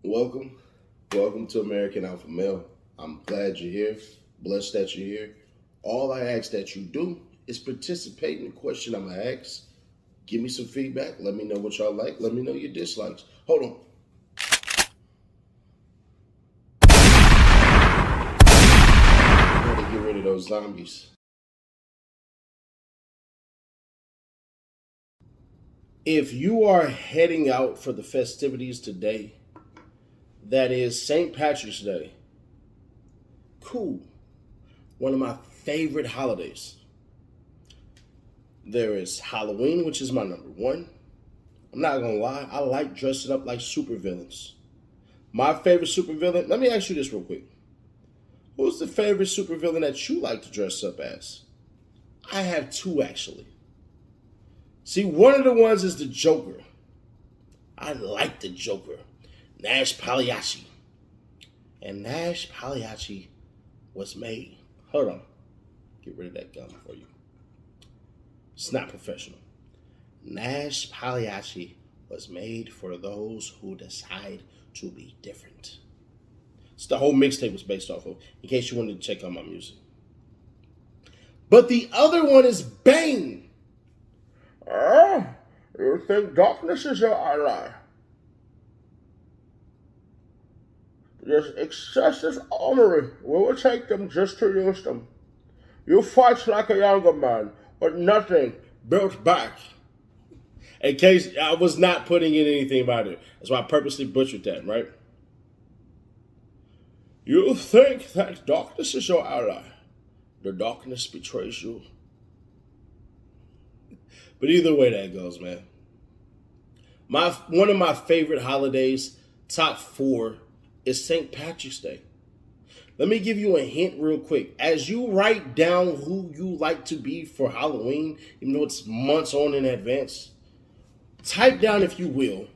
Welcome. Welcome to American Alpha Male. I'm glad you're here. Blessed that you're here. All I ask that you do is participate in the question I'm going to ask. Give me some feedback. Let me know what y'all like. Let me know your dislikes. Hold on. I got to get rid of those zombies. If you are heading out for the festivities today, that is St. Patrick's Day. Cool. One of my favorite holidays. There is Halloween, which is my number one. I'm not gonna lie, I like dressing up like supervillains. My favorite supervillain, let me ask you this real quick. Who's the favorite supervillain that you like to dress up as? I have two actually. See, one of the ones is the Joker. I like the Joker. Nash Pagliacci. And Nash Pagliacci was made. Hold on. Get rid of that gum for you. It's not professional. Nash Pagliacci was made for those who decide to be different. It's the whole mixtape was based off of, in case you wanted to check out my music. But the other one is Bane. You think darkness is your ally? This excessive armory, we will take them just to use them. You fight like a younger man, but nothing built back. In case I was not putting in anything about it. That's why I purposely butchered that, right? You think that darkness is your ally. The darkness betrays you. But either way that goes, man. One of my favorite holidays, top 4, is St. Patrick's Day. Let me give you a hint real quick. As you write down who you like to be for Halloween, even though it's months on in advance, type down, if you will,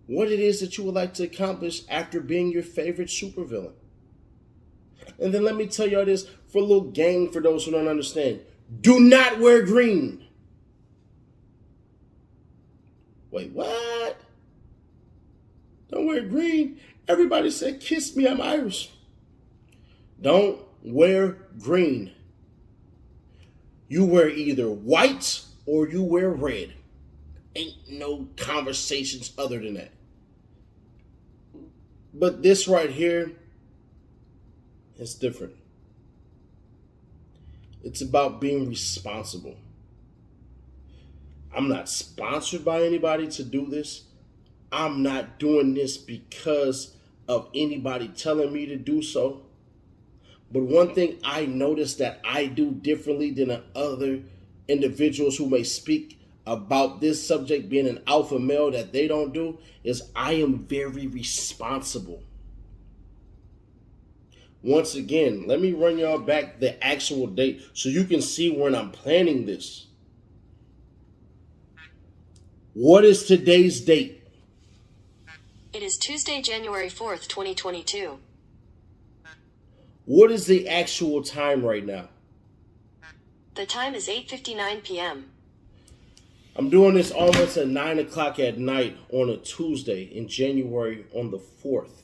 what it is that you would like to accomplish after being your favorite supervillain. And then let me tell y'all this for a little game for those who don't understand. Do not wear green. Wait, what? Don't wear green? Everybody said, kiss me, I'm Irish. Don't wear green. You wear either white or you wear red. Ain't no conversations other than that. But this right here is different. It's about being responsible. I'm not sponsored by anybody to do this. I'm not doing this because of anybody telling me to do so. But one thing I noticed that I do differently than other individuals who may speak about this subject being an alpha male that they don't do is I am very responsible. Once again, let me run y'all back the actual date so you can see when I'm planning this. What is today's date? It is Tuesday, January 4th, 2022. What is the actual time right now? The time is 8:59 p.m. I'm doing this almost at 9 o'clock at night on a Tuesday in January on the 4th.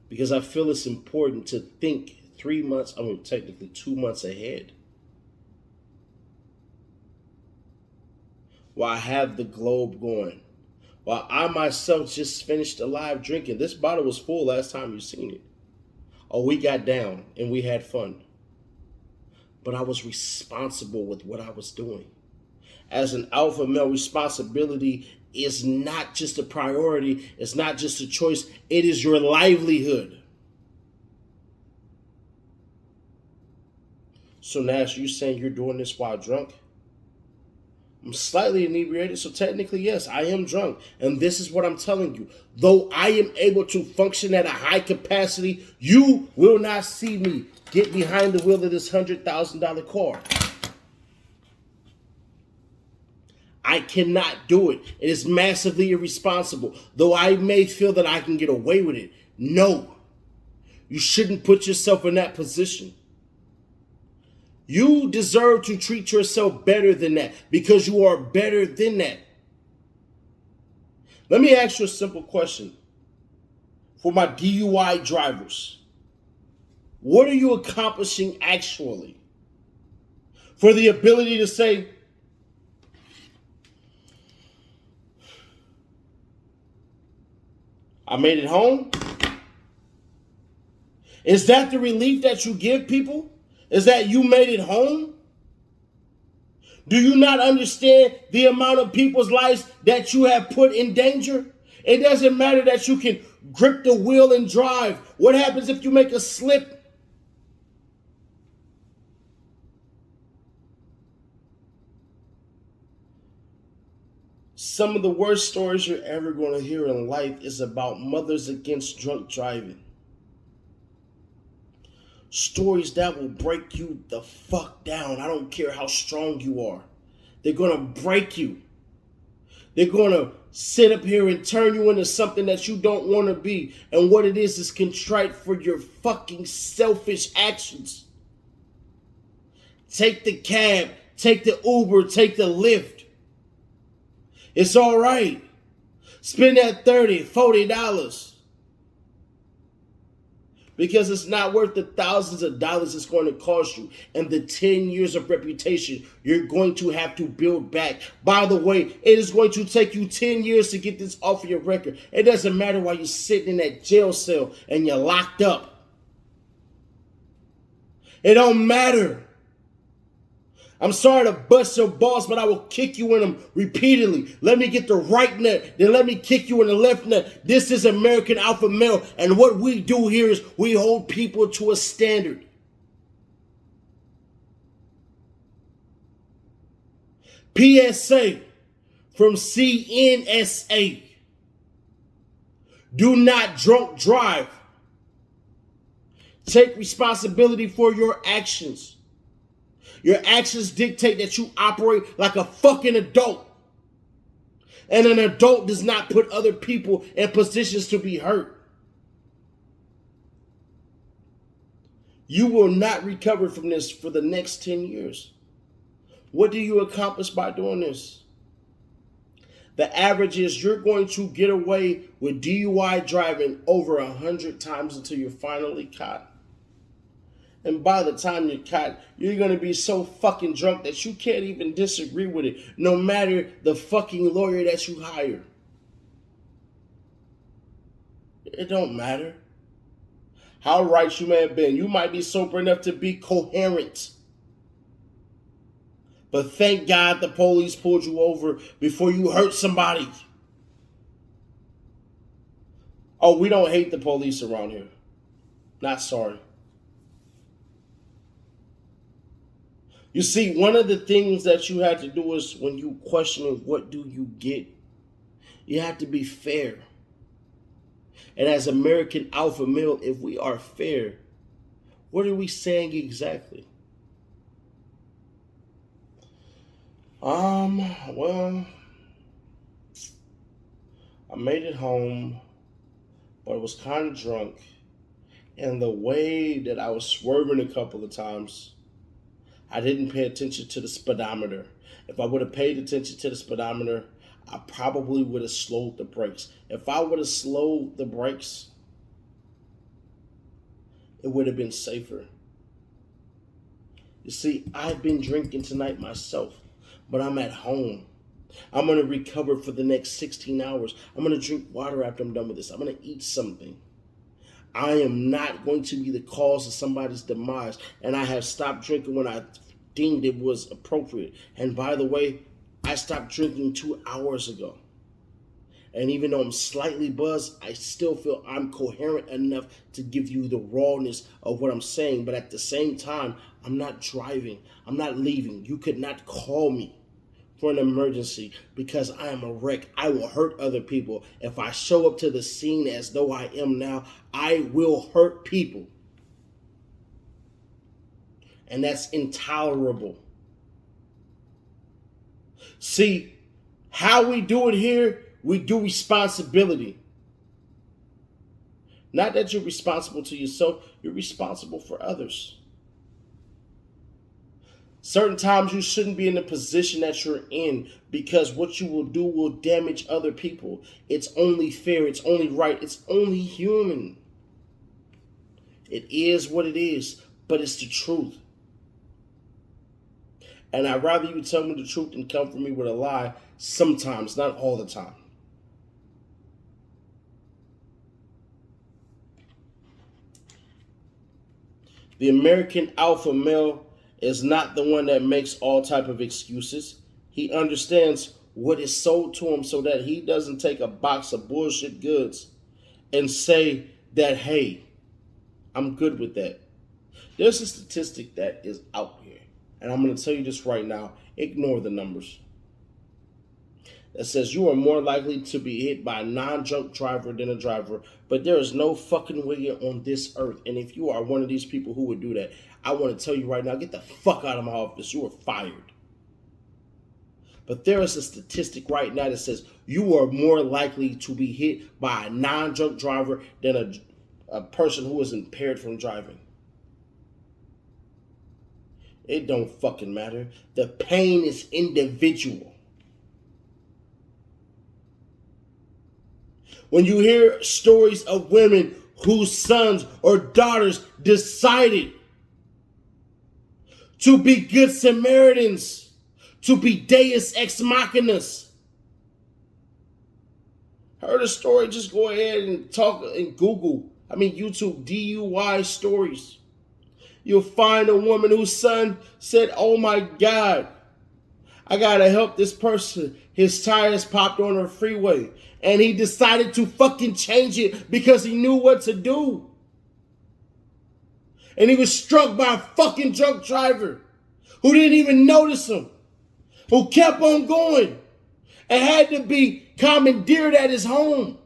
Because I feel it's important to think 3 months, technically 2 months ahead. While I have the globe going. While I myself just finished a live drinking. This bottle was full last time you seen it. Oh, we got down and we had fun. But I was responsible with what I was doing. As an alpha male, responsibility is not just a priority. It's not just a choice. It is your livelihood. So Nash, you saying you're doing this while drunk? I'm slightly inebriated, so technically, yes, I am drunk. And this is what I'm telling you. Though I am able to function at a high capacity, you will not see me get behind the wheel of this $100,000 car. I cannot do it. It is massively irresponsible. Though I may feel that I can get away with it. No. You shouldn't put yourself in that position. You deserve to treat yourself better than that because you are better than that. Let me ask you a simple question. For my DUI drivers, what are you accomplishing actually? For the ability to say, I made it home? Is that the relief that you give people? Is that you made it home? Do you not understand the amount of people's lives that you have put in danger? It doesn't matter that you can grip the wheel and drive. What happens if you make a slip? Some of the worst stories you're ever going to hear in life is about mothers against drunk driving. Stories that will break you the fuck down. I don't care how strong you are. They're going to break you. They're going to sit up here and turn you into something that you don't want to be. And what it is contrite for your fucking selfish actions. Take the cab, take the Uber, take the Lyft. It's all right. Spend that $30, $40. Because it's not worth the thousands of dollars it's going to cost you and the 10 years of reputation you're going to have to build back. By the way, it is going to take you 10 years to get this off of your record. It doesn't matter why you're sitting in that jail cell and you're locked up. It don't matter. I'm sorry to bust your balls, but I will kick you in them repeatedly. Let me get the right nut, then let me kick you in the left nut. This is American Alpha Male, and what we do here is we hold people to a standard. PSA from CNSA. Do not drunk drive. Take responsibility for your actions. Your actions dictate that you operate like a fucking adult. And an adult does not put other people in positions to be hurt. You will not recover from this for the next 10 years. What do you accomplish by doing this? The average is you're going to get away with DUI driving over 100 times until you're finally caught. And by the time you're caught, you're going to be so fucking drunk that you can't even disagree with it, no matter the fucking lawyer that you hire. It don't matter how right you may have been. You might be sober enough to be coherent. But thank God the police pulled you over before you hurt somebody. Oh, we don't hate the police around here. Not sorry. You see, one of the things that you have to do is when you question what do you get, you have to be fair. And as American Alpha Male, if we are fair, what are we saying exactly? Well, I made it home, but I was kind of drunk. And the way that I was swerving a couple of times, I didn't pay attention to the speedometer. If I would have paid attention to the speedometer, I probably would have slowed the brakes. If I would have slowed the brakes, it would have been safer. You see, I've been drinking tonight myself, but I'm at home. I'm going to recover for the next 16 hours. I'm going to drink water after I'm done with this. I'm going to eat something. I am not going to be the cause of somebody's demise. And I have stopped drinking when I deemed it was appropriate. And by the way, I stopped drinking 2 hours ago. And even though I'm slightly buzzed, I still feel I'm coherent enough to give you the rawness of what I'm saying. But at the same time, I'm not driving. I'm not leaving. You could not call me for an emergency because I am a wreck. I will hurt other people. If I show up to the scene as though I am now, I will hurt people. And that's intolerable. See, how we do it here, we do responsibility. Not that you're responsible to yourself, you're responsible for others. Certain times you shouldn't be in the position that you're in because what you will do will damage other people. It's only fair, it's only right, it's only human. It is what it is, but it's the truth. And I'd rather you tell me the truth than come for me with a lie sometimes, not all the time. The American alpha male is not the one that makes all type of excuses. He understands what is sold to him so that he doesn't take a box of bullshit goods and say that, hey, I'm good with that. There's a statistic that is out here, and I'm going to tell you this right now. Ignore the numbers. That says you are more likely to be hit by a non-drunk driver than a driver, but there is no fucking way on this earth. And if you are one of these people who would do that, I want to tell you right now, get the fuck out of my office. You are fired. But there is a statistic right now that says you are more likely to be hit by a non-drunk driver than a person who is impaired from driving. It don't fucking matter. The pain is individual. When you hear stories of women whose sons or daughters decided to be good Samaritans, to be Deus ex machinas. Heard a story? Just go ahead and talk and Google. YouTube DUI stories. You'll find a woman whose son said, "Oh my God, I gotta help this person. His tires popped on the freeway." And he decided to fucking change it because he knew what to do. And he was struck by a fucking drunk driver who didn't even notice him, who kept on going and had to be commandeered at his home.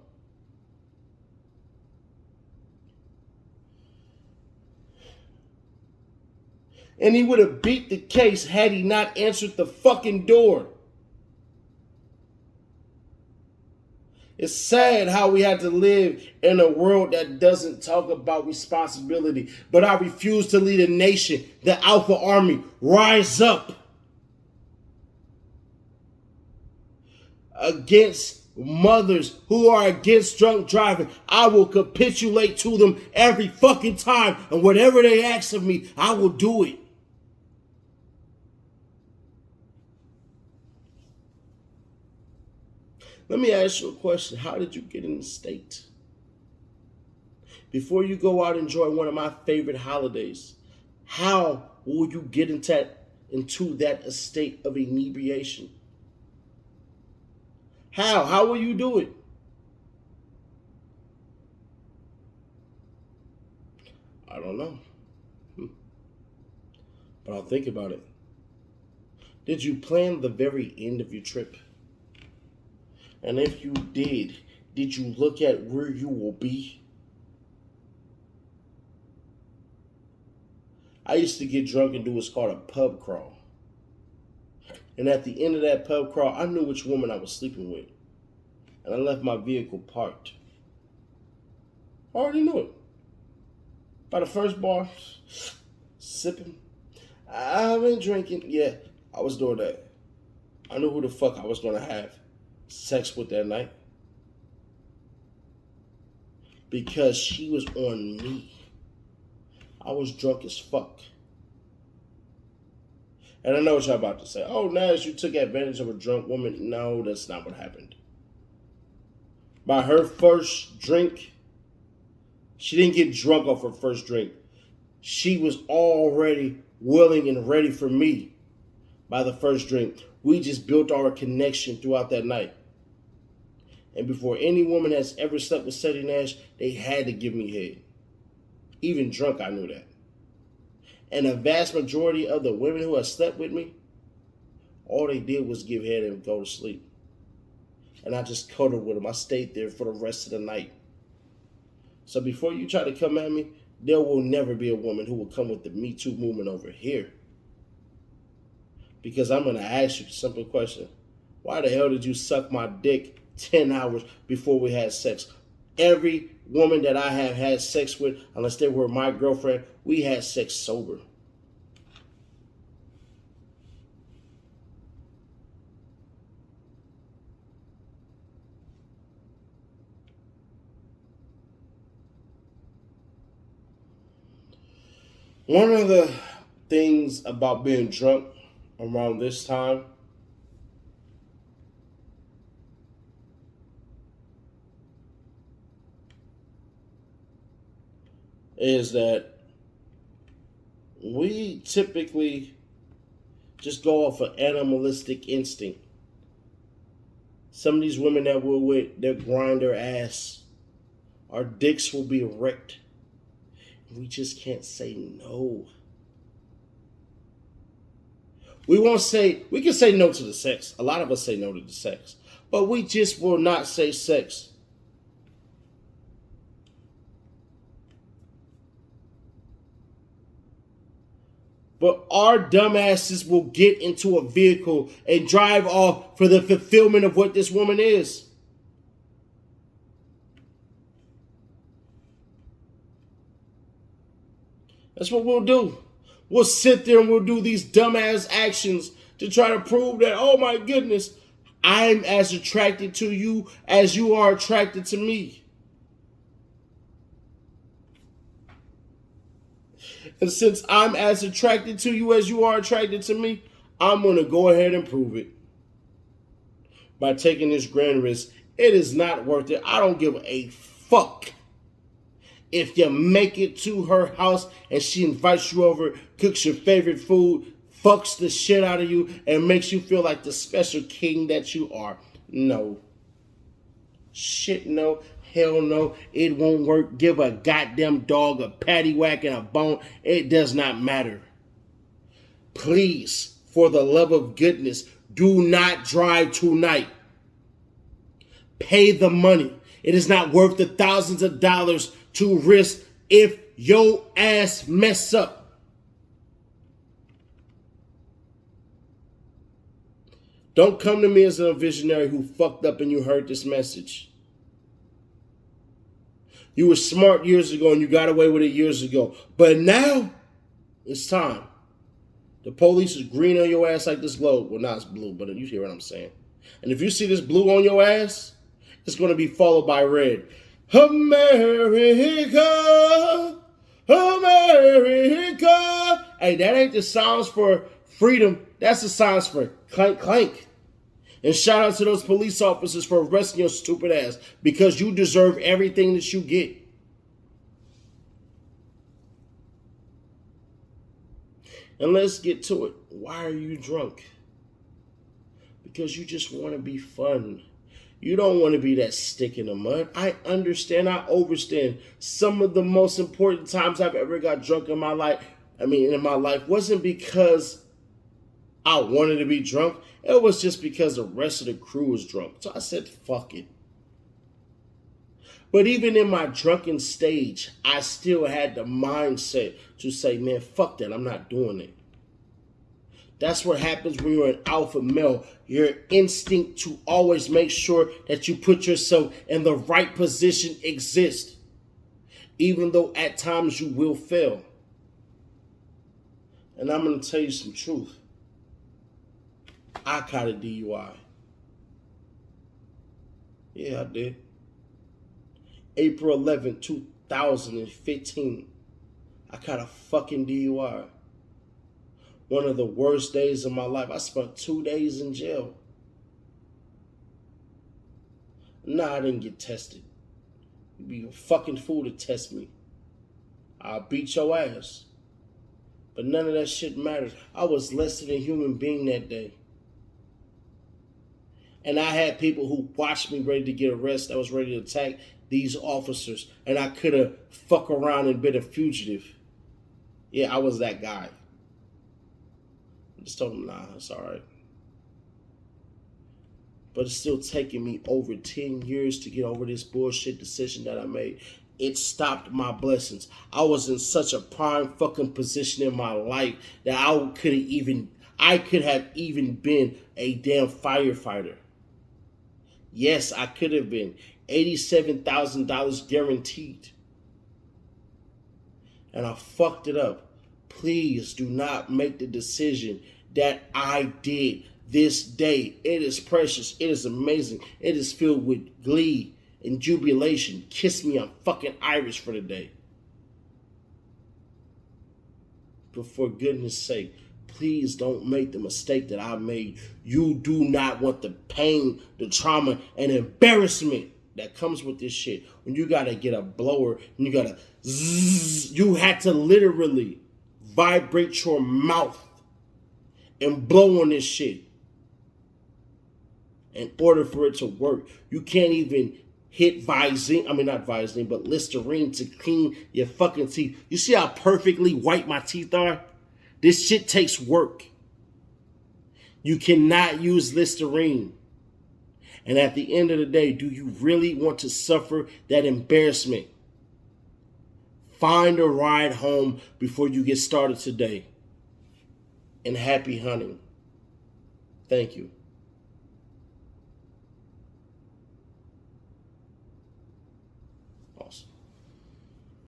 And he would have beat the case had he not answered the fucking door. It's sad how we have to live in a world that doesn't talk about responsibility. But I refuse to lead a nation, the Alpha Army. Rise up against mothers who are against drunk driving. I will capitulate to them every fucking time. And whatever they ask of me, I will do it. Let me ask you a question. How did you get in the state? Before you go out and enjoy one of my favorite holidays, how will you get into that state of inebriation? How? How will you do it? I don't know. But I'll think about it. Did you plan the very end of your trip? And if you did you look at where you will be? I used to get drunk and do what's called a pub crawl. And at the end of that pub crawl, I knew which woman I was sleeping with. And I left my vehicle parked. I already knew it. By the first bar, sipping. I've been drinking. Yeah, I was doing that. I knew who the fuck I was going to have sex with that night. Because she was on me. I was drunk as fuck. And I know what y'all about to say. Oh, Nash, you took advantage of a drunk woman. No, that's not what happened. By her first drink, she didn't get drunk off her first drink. She was already willing and ready for me by the first drink. We just built our connection throughout that night. And before any woman has ever slept with Sadie Nash, they had to give me head. Even drunk, I knew that. And a vast majority of the women who have slept with me, all they did was give head and go to sleep. And I just cuddled with them. I stayed there for the rest of the night. So before you try to come at me, there will never be a woman who will come with the Me Too movement over here. Because I'm going to ask you a simple question. Why the hell did you suck my dick 10 hours before we had sex? Every woman that I have had sex with, unless they were my girlfriend, we had sex sober. One of the things about being drunk around this time is that we typically just go off of animalistic instinct. Some of these women that we're with, they'll grind their ass. Our dicks will be erect. We just can't say no. We can say no to the sex. A lot of us say no to the sex. But we just will not say sex. But our dumbasses will get into a vehicle and drive off for the fulfillment of what this woman is. That's what we'll do. We'll sit there and we'll do these dumbass actions to try to prove that, oh my goodness, I'm as attracted to you as you are attracted to me. And since I'm as attracted to you as you are attracted to me, I'm going to go ahead and prove it. By taking this grand risk, it is not worth it. I don't give a fuck. If you make it to her house and she invites you over, cooks your favorite food, fucks the shit out of you, and makes you feel like the special king that you are. No. Shit no. Hell no. It won't work. Give a goddamn dog a patty whack and a bone. It does not matter. Please, for the love of goodness, do not drive tonight. Pay the money. It is not worth the thousands of dollars to risk if your ass mess up. Don't come to me as a visionary who fucked up and you heard this message. You were smart years ago and you got away with it years ago. But now, it's time. The police is green on your ass like this globe. Well, not it's blue, but you hear what I'm saying. And if you see this blue on your ass, it's going to be followed by red. America, America. Hey, that ain't the sounds for freedom. That's the sounds for clank, clank. And shout out to those police officers for arresting your stupid ass because you deserve everything that you get. And let's get to it. Why are you drunk? Because you just want to be fun. You don't want to be that stick in the mud. I understand. I overstand. Some of the most important times I've ever got drunk in my life, wasn't because I wanted to be drunk. It was just because the rest of the crew was drunk. So I said, fuck it. But even in my drunken stage, I still had the mindset to say, man, fuck that. I'm not doing it. That's what happens when you're an alpha male. Your instinct to always make sure that you put yourself in the right position exists. Even though at times you will fail. And I'm going to tell you some truth. I caught a DUI. Yeah, I did. April 11, 2015. I caught a fucking DUI. One of the worst days of my life. I spent 2 days in jail. Nah, I didn't get tested. You'd be a fucking fool to test me. I'll beat your ass. But none of that shit matters. I was less than a human being that day. And I had people who watched me ready to get arrested. I was ready to attack these officers. And I could have fucked around and been a fugitive. Yeah, I was that guy. I just told them, nah, it's all right. But it's still taking me over 10 years to get over this bullshit decision that I made. It stopped my blessings. I was in such a prime fucking position in my life that I could have even been a damn firefighter. Yes, I could have been. $87,000 guaranteed. And I fucked it up. Please do not make the decision that I did this day. It is precious. It is amazing. It is filled with glee and jubilation. Kiss me, I'm fucking Irish for the day. But for goodness sake, please don't make the mistake that I made. You do not want the pain, the trauma, and embarrassment that comes with this shit. When you gotta get a blower and you gotta zzz, you had to literally vibrate your mouth and blow on this shit in order for it to work. You can't even hit Visine, I mean not Visine, but Listerine to clean your fucking teeth. You see how perfectly white my teeth are? This shit takes work. You cannot use Listerine. And at the end of the day, do you really want to suffer that embarrassment? Find a ride home before you get started today. And happy hunting. Thank you. Awesome.